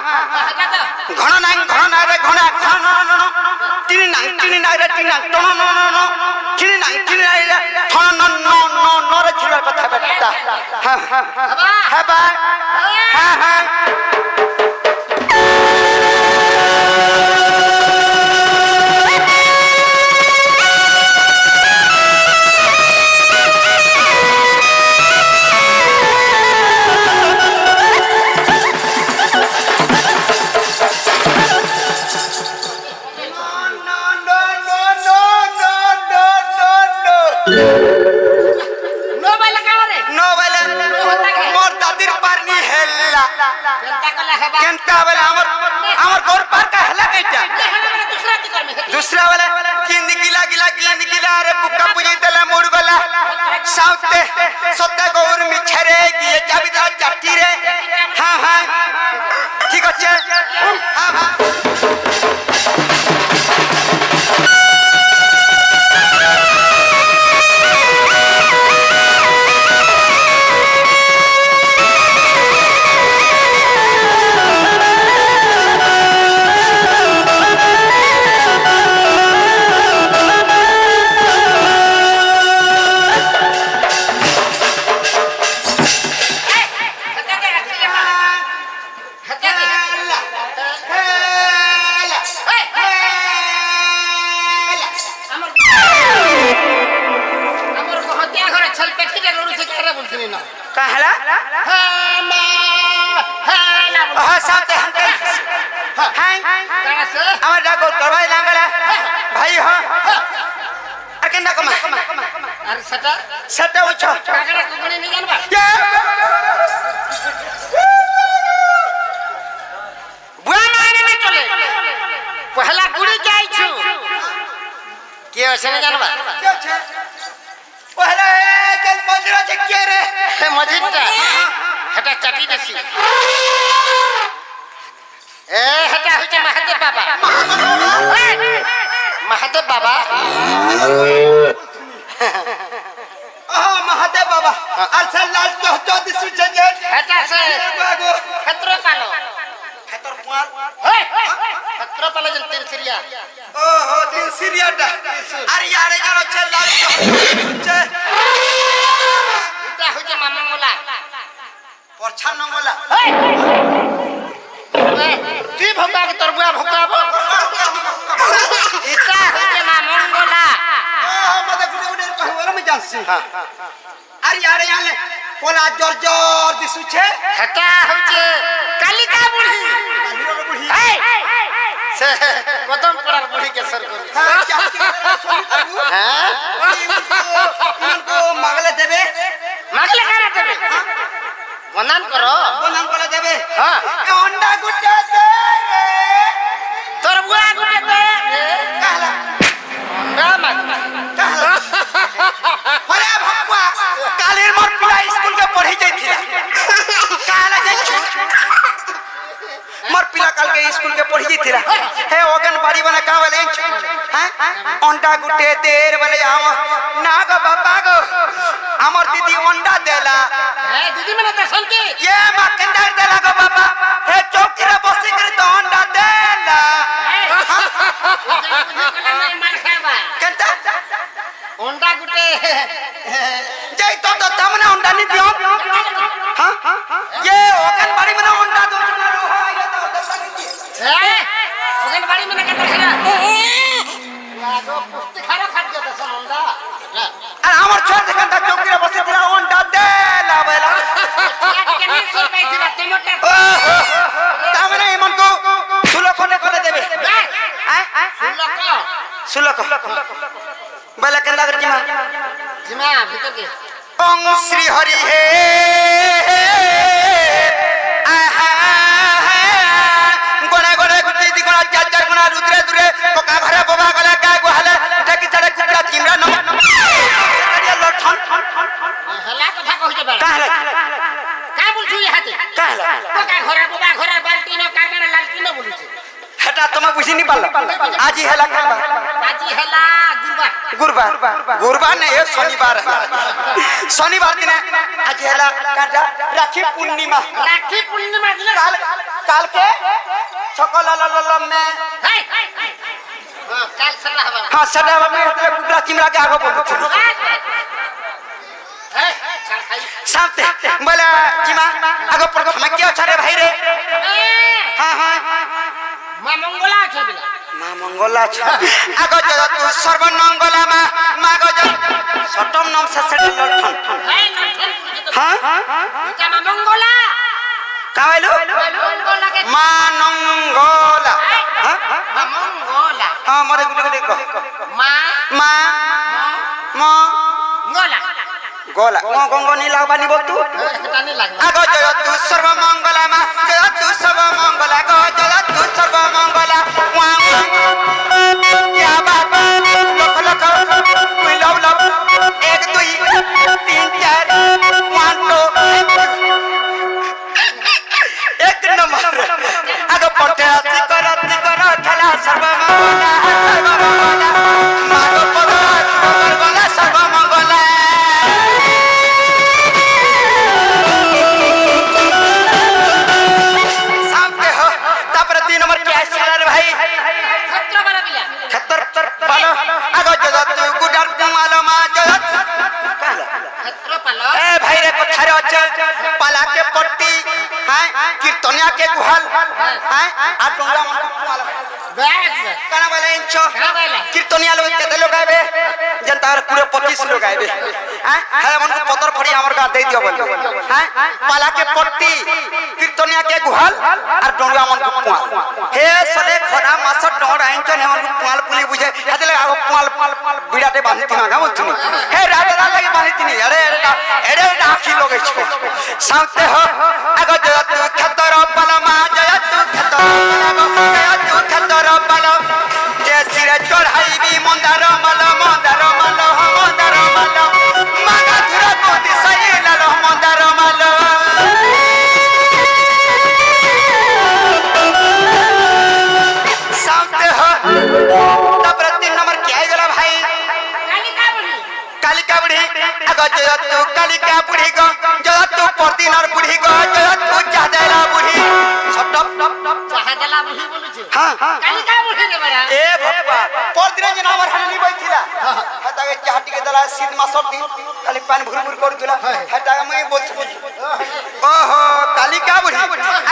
घण ना रे घण टिनी ना रे टिना टन न न टिनी ना रे ठन न न रे छिला कथा बेटा हां हां बा हां हां केंता वाला हमर घर पार का हला कैटा दूसरा वाला किंद गिला रे बुक्का पुजी देला मोड़ गला साउते सत्ता गौर मिछरे ये चाबीदा चाटी रे हां हां ठीक আছে हां हां भाई हां अकेंदा कमा अरे सटा उछो कागड़ा कुगणी नहीं जानबा बुआ माने नहीं चले पहला गुड़ी जाई छु के ओसे नहीं जानबा के छे पहला जल बजरा जे के रे मजिटा हटा चटी देसी ए हटा हो जा महादेव बाबा महादेव बाबा महादेव बाबा अच्छा लाल तो चौधरी सुजन हटा से खतरो पालो खतर पुआल खतरो पालो जन तीन सिरिया ओहो तीन सिरिया डा अरे यार जानो चल लाल तो इटा हो जा मामा मोला परछा न मोला तू भोका के तरबुआ भोकाबो इता होते मामंगला मते गुडे कहवला में जासी अरे यार याले कोला जोर जोर दिसु छे हटा होचे कालिका बुढ़ी से कदम पड़ार बुढ़ी के सर हां इनको मागले देबे मागले कारा देबे वंदन करो देबे हां अंडा गुड्डा दे तरबुआ गुड्डा दे कहला अंडा मत कहला अरे भक्वा काले मोर पिला स्कूल के पढ़ी जाइथिला कहला जाइछु मोर पिला काल के स्कूल के पढ़ी जाइथिला हे ओगन बाड़ी बना का वाले हैं अंडा गुड्डे देर वाले आव ना गो बाबा गो हमर दीदी अंडा देला ए दीदी मने दर्शन के ये मा कंदर देला गो बाबा हे चौकी रे बसी कर तो अंडा देला मार खाबा कंता अंडा गुटे जय तो तमने अंडा नहीं दियो हां ये ओगन बाड़ी में अंडा दो चुना रो ये तो दर्शन ए ओगन बाड़ी में का देखला लागो पुष्टि खारा खा दिया दर्शन अंडा अरे हमर छोड़ देखन त चौकी रे बसी दिला अंडा देला बेला के नहीं सुन पाई थी टमाटर तमने मन को सुलको ने करे देबे सुलको बेला केंदा कर जिमा भीतर के ओम श्री हरि हे गोना गोना गुटी दी गोना चार चार गोना रुद्रे दुरे कोका भरे बाबा गला का गोहले टकी चढ़े कुकरा चिमरा न करिया लठन हला कथा कहि जे बड़ा का बोलछु ये हाथे कहला कोका घरे बाबा घरे बाल्टी न कागड़ लालटी न बोलछु हटा तुम बुझी नहीं पाल आज ही हला का आज ही हला गुरुवार नहीं शनिवार दिन आज हला काटा राखी पूर्णिमा दिन काल के सकल में काल सदा हवा हां सदा में कुकरा चिमरा के आगो बोल सामते बोला जिमा आगो पर हम क्या छरे भाई रे हां हां मां मंगला छबिला मां मंगला छ आगो जो तू सर्व मंगला मां गो जो सटम नाम से सेटल लठन हां का मां मंगला का बोलो मंगला के मां मंगला हां मां मंगला हां मरे गुटे को मां गोला गोला गंगनी लागबानी बोल तू नहीं लागबा आगो जो तू सर्व मंगला मा जो तू सर्व मंगला गो जो तू सर्व मंगला क्या बाबा लख लख कोई लव लव 1 2 3 4 1 2 एक नंबर आगो पटे आसी कर ठला सर्व मंगला मागो पद मंगला सर्व मंगला खतर पालो आगो जगत गुडर कुमालो मा जगत खतरो पालो ए भाई रे पथारे अचल पाला के पट्टी हैं कीर्तनिया के गुहाल हैं आ डोंगा मन कुमालो बैठ काना वाला इंचो का वाला कीर्तनिया लोग केते लोग आबे जनता पूरे 25 लोग आबे हैं है मन को पतर फड़ी हमर का दे दियो बोल हैं पाला के पट्टी कीर्तनिया के गुहाल और डोंगा मन कुमाल हे सले खरा मास डोड़ आइंचन है मन कुमाल पुली बुझे हेले आगो कुमाल बिडाटे बांधिति ना बोलथिनी हे राजा लगे बांधितिनी अरे डाखी लोगे छो साउते हो आगो जत खतर पलमा जत खतर पलमा जत खतर पलम जे सिरे चढ़ाईबी मंदार मल मंदार मल मंदार मल मागा धुरा कोति सैला रो मंदार मल साउते हो तब 3 नंबर क्या गला भाई कालिका बुढ़ी आगो जत तू कालिका बुढ़ी गो जत तू परदिनर बुढ़ी गो जत तू चाहदेला बुढ़ी सटप चाहदेला बुढ़ी बोलु छ हां कालिका बुढ़ी रे बड़ा ए भप्पा परदिन जे नामर हनली बैठिला हतागे चाहटी के दला सीध मासर दिन खाली पानी भुर भुर करतुला हतागे मैं बोल ओहो कालिका बुढ़ी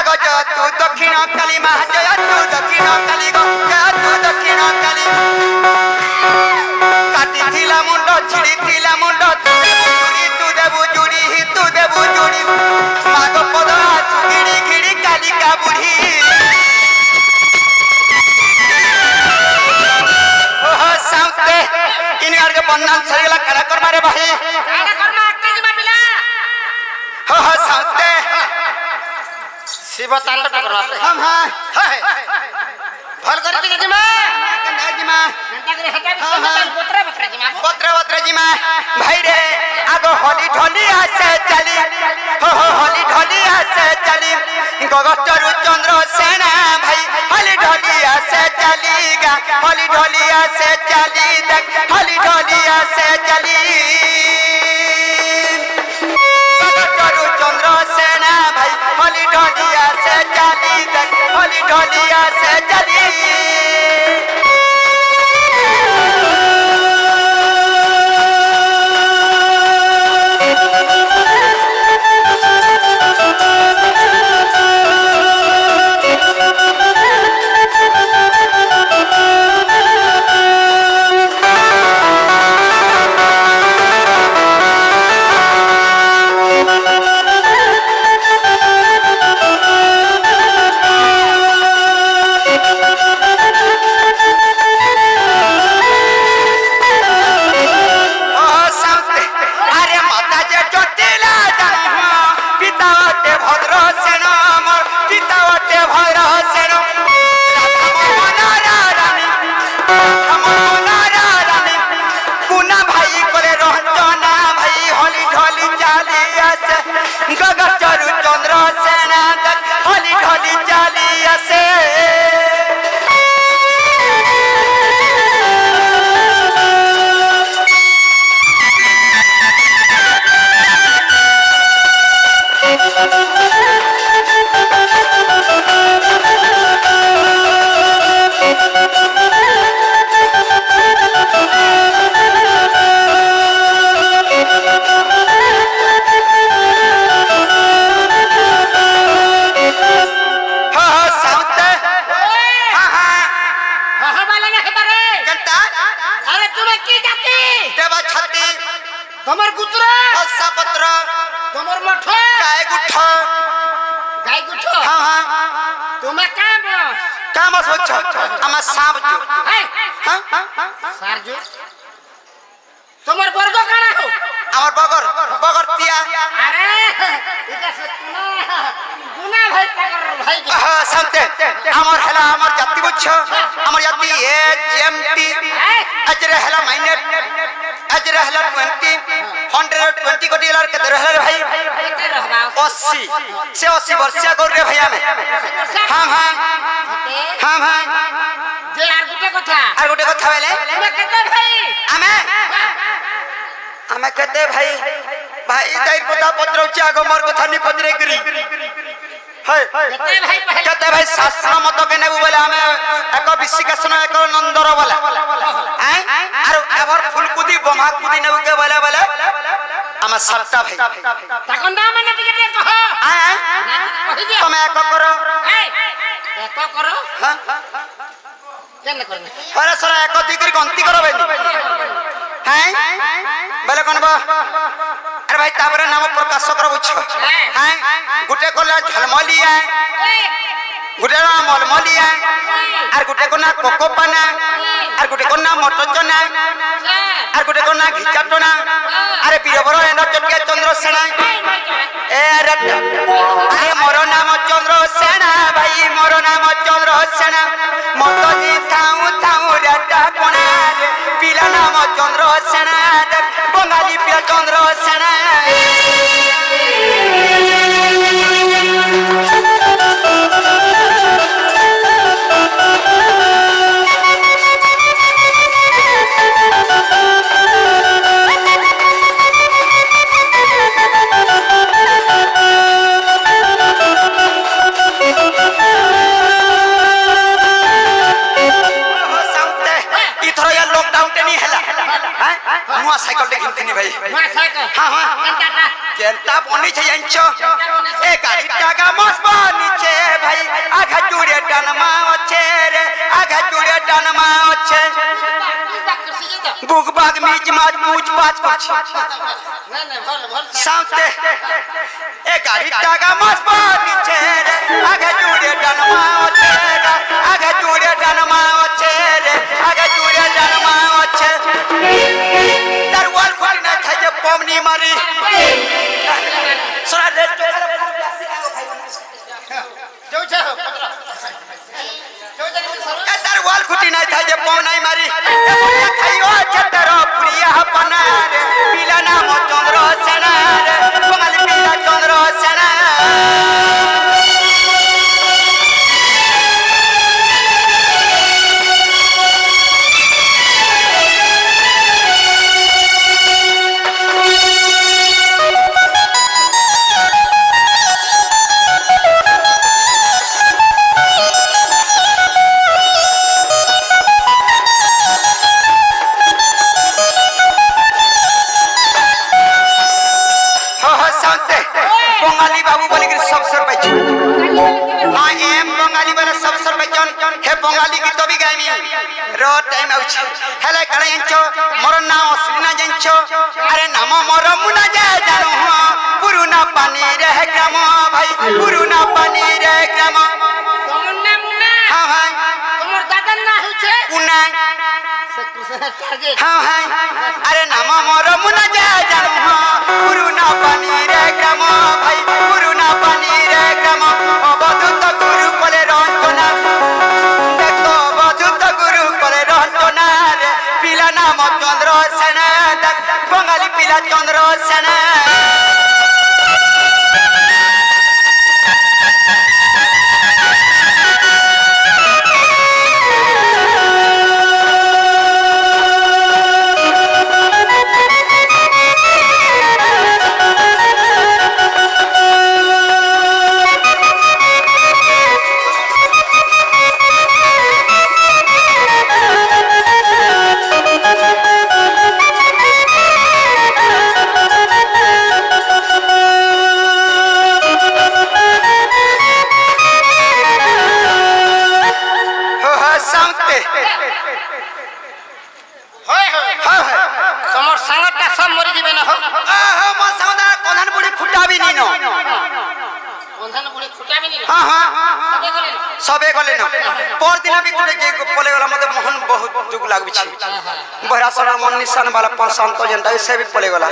आगो जत तू दक्षिण काली मा जत तू दक्षिण काली गो जत तू दक्षिण काली काटी थिला मुंडो छिड़ी थिला मुंडो तू देबु जुड़ी मागो पद गिड़ी गिड़ी कालिका बुढ़ी ओहो साउते इनर के बन्नान सरीला करा कर मारे भाई काला कर्मा अक्के जी पिला ओहो साउते शिव तांडव करवा हम हां भल करती जी मां कंधा जी मां घंटा करे हटा भी बोतरा जी मां बोतरा जी मां भाई रे आगो होली ढोली आसे चली हो होली ढोली आसे चली गगचरु चंद्र सेना भाई होली ढोली आसे चली गा होली ढोली आसे चली देख होली ढोली आसे चली गगचरु चंद्र सेना भाई होली ढोली आसे चली देख होली ढोली आसे चली गगचरु चंद्र सेना होली ढोली चाली आसे কি জাতি দেবা ছাতি তোমার গুত্র হসা পত্র তোমার মঠ গায়ে গুঠ গাই গুঠ হ্যাঁ হ্যাঁ তুমি কাম কাম সচ্ছ আমার সাপ জু হ্যাঁ হ্যাঁ সারজু তোমার বর্গ কানা হো আমার বগর বগর তিয়া আরে এটা সত্যনা গুনা ভাই পাগর ভাই হ্যাঁ শান্তে আমার হেলা আমার জাতি বুঝছ আমার জাতি HMT আজরে হেলা মাইনেট আজরে হেলা 20 120 কোটি লার কেতে রহলে ভাই 80 সে 80 বর্ষিয়া কর রে ভাই আমি হ্যাঁ হ্যাঁ হ্যাঁ হ্যাঁ যে আর গোটে কথা বেলে তুমি কেতে ভাই আমি কেতে ভাই ভাই দাই কথা পত্রউছি আগ মোর কথা নি পত্রে করি কেতে ভাই শাস্ত্র মত কে নেবু বলে আমি এক বিশিকাসন এক নন্দর বলে আর এবার ফুলকুদি বোমা কুদি নেবু কে বলে বলে আমার সাতটা ভাই তখন না মানে টিকে টিকে কহ কহি দিও তুমি এক করো এক করো হ্যাঁ কেন করবে আরে সারা এক দিগরি গন্তি করো ভাই হ্যাঁ বলে কোন বা আরে ভাই তারপরে নাম প্রকাশ কর বুঝছো হ্যাঁ গুটে কলা ঝলমলিয়া গুটে না মলমলিয়া আর গুটে কোনা কোকোপানা আর গুটে কোনা মটরজনা আর গুটে কোনা ঘিচাটনা আরে বীরবর এন চটিয়া চন্দ্রসেনা এ রট আরে মোর নাম চন্দ্রসেনা ভাই মোর নাম চন্দ্রসেনা মত জি থাউ থাউ রটা কোনা পিলা নাম চন্দ্রসেনা বঙ্গালী পিলা চন্দ্রসেনা नुआ साइकिल टे किनथिनी भाई नुआ साइकिल हां हां केनटा केनता बनी छे जानछो ए गाड़ी टागा मस बनी छे भाई आघा जुड़े डनमा अच्छे रे आघा जुड़े डनमा अच्छे बुक बाग मीज माज पूछ पाछ कुछ ना ना भल साउते ए गाड़ी टागा मस बनी छे रे आघा जुड़े डनमा अच्छे आघा जुड़े डनमा अच्छे रे आघा जुड़े डनमा अच्छे पमनी मारी सोना रे जो छ ए तार वाल खुटी नहीं था जे पम नहीं मारी ए बोलिया खाइयो छतर पुरिया पना रे पीला नाम चंद्रसेना रे बंगाली पीला चंद्रसेना बंगाली बाबू बोले कि सब सर बच्चे हां एम बंगाली वाला सब सर बच्चन हे बंगाली की तो भी गामी रो टाइम आउछ हेले काले इंचो मोर नाम श्रीना जंचो अरे नाम मोर मुना जा जानो पुरुना पानी रे ग्राम भाई पुरुना पानी रे ग्राम तमन ना मुना हां हां तमर दादा ना होछे कुना टारगेट हां हां अरे नाम मोर मुना जा जानो पुरुना पानी रे ग्राम भाई पुरुना पानी रे ग्राम अबधूत गुरु कोले रंजना देखो अबधूत गुरु कोले रंजना रे पिला नाम चंद्रसेना बंगाली पिला चंद्रसेना हां हां सबे गले न पर दिन भी गुटे जे पले गला मते मोहन बहुत दुख लागबी छी बहरा सर मन निशान वाला प्रशांत जनता से भी पले गला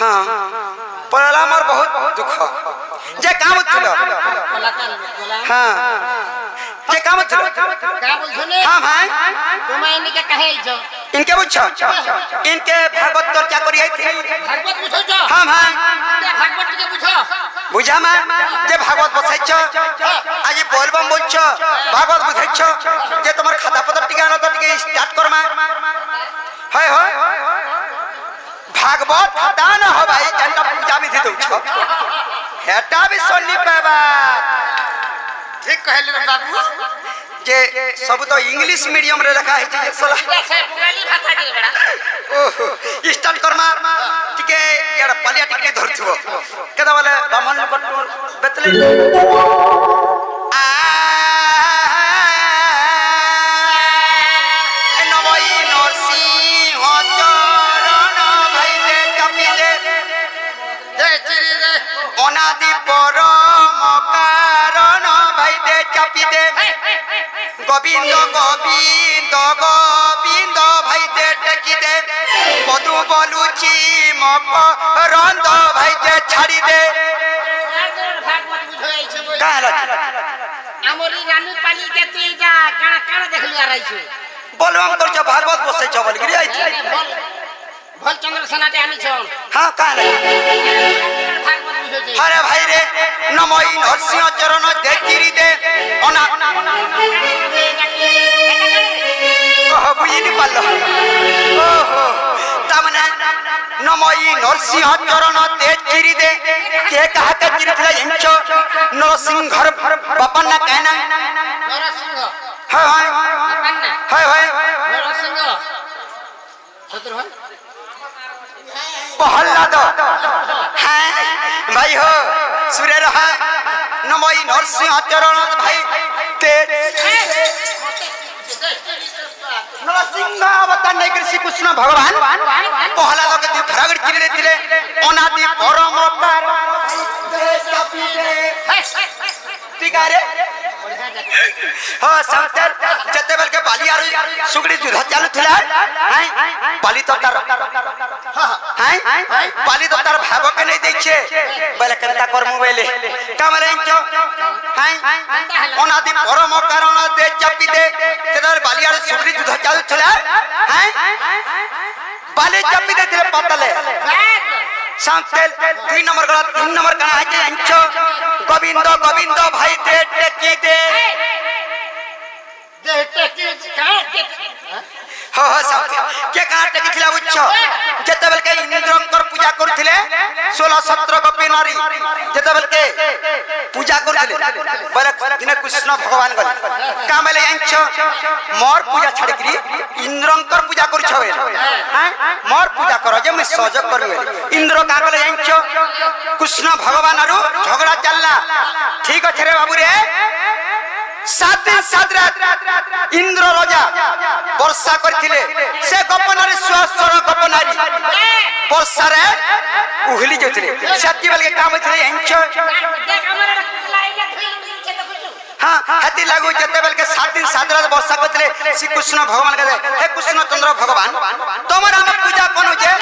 हां पला मोर बहुत दुख जे काम थलो हां जे काम थलो का बोलछने हां भाई तुम इनके कहे छ इनके बुझ इनके भागवत चर्चा करी है भागवत बुझो छ हां भाई भागवत के बुझो बुझा मा जे भागवत बसै छ आज बोलबम बोल छ भागवत बुझै छ जे तमर खाता पत्र टिका न त टिके स्टार्ट कर मा हाय हाय भागवत खाता न हो भाई जनता पूजा में दे छ हेटा भी सुननी पाबा ठीक कहले रे बाबू जे सब तो इंग्लिश मीडियम रे रखा है जे सला से बंगाली भाषा के बड़ा ओहो स्टार्ट कर मा टिके यार पलिया टिके धरथबो केदा वाले ब्राह्मण लोग बेतले नवई नरसिंह चरण भाई दे कपि दे दे चिरी दे अनादि परम कारण भाई दे कपि दे गोविंद गोविंद गोविंद भाई दे टकी दे मधु बोलुची मकरंद भाई दे छाड़ी दे भागवत बुझो आई छ बोल काहला हमरी रानी पाली के तू जा काना काना देख लिया रही छ बोलबम कर छ भागवत बसै छ बोल गिरी आई छ भल चंद्र सनाटे आनी छ हां काहला भागवत बुझो छ अरे भाई रे नमई नरसिंह चरण दे गिरी दे अना ओहो बुझिनी पालो ओहो तमने नमई नरसिंह चरण दे गिरी दे के कहा के गिरी थला इंचो नरसिंह घर बपन ना कहना नरसिंह हाय हाय पन्ना हाय हाय नरसिंह शत्रुघ्न पहला दो हां भाई हो सूर्य रहा नमई नरसिंह चरण भाई ते नरसिंह अवतार नहीं श्री कृष्ण भगवान पहला लोग दी फरागड़ किरे थिले अनादि परम अवतार ठीक है रे हो संतर जते बेल के बाली आरो सुगड़ी जुधा चालू थिला हैं बाली तो तार हैं बाली तो तार भागो के नहीं देछे बेले कंता कर मोबाइल कामरे इंचो हैं अनादि परम कारण दे चापी दे तेदर बाली आरो सुगड़ी जुधा चालू थिला हैं बाली चापी दे थिले पतले संतेल 3 नंबर गला 3 नंबर का है जे इंचो गोविंद गोविंद भाई दे टेकी दे हो हो सब के कहां टेकी थिला बुझछो जते बेल के इंद्रंकर पूजा करथिले 16 17 गोपी नारी जते बेल के पूजा करथिले बले दिने कृष्ण भगवान गले कामले अंछ मोर पूजा छाड़ करी इंद्रंकर पूजा कर छवे हैं मोर पूजा करो जे मैं सहयोग करवे इंद्र का गले अंछ कृष्ण भगवान आरो झगड़ा चलला ठीक अछि रे बाबू रे 7 दिन 7 रात इंद्र राजा वर्षा करथिले से गोपनारी स्वर गोपनारी वर्षा रे उहली जथिले सत्य बेल के काम थिले अंछ हां हाथी लागो जते बेल के 7 दिन 7 रात वर्षा करथिले श्री कृष्ण भगवान कहले हे कृष्ण चंद्र भगवान तोमरा हम पूजा कोन जे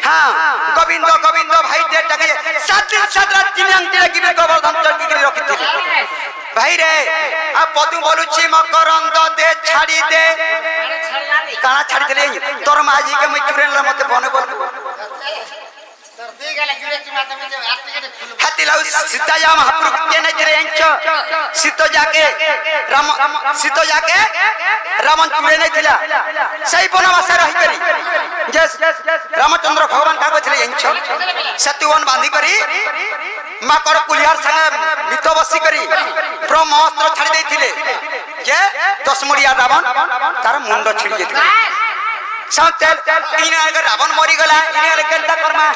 हां गोविंद गोविंद भाई दे टके 7 दिन 7 रात तीन अंक लगी गोवर्धन चरकी के रखिथिले भाई रे आ पदु बोलुची मकरंद दे छाड़ी दे काना छाड़ी देले तोर माजी के मैं चुरेन मते बने बोल हाथी लाउ सीता जा महाप्रभु के न जरे अंच सीतो जाके रामन चुरे नहीं थिला सही बनवास रही करी जे रामचंद्र भगवान का कहले अंच सत्यवन बांधी करी माकर कुलियार संगे मित बसी करी ब्रह्मास्त्र छाड़ी देथिले जे 10 मुड़िया रावण तार मुंड छिड़ी जेथिले संतेल इने अगर रावण मरी गला इने केनता करमा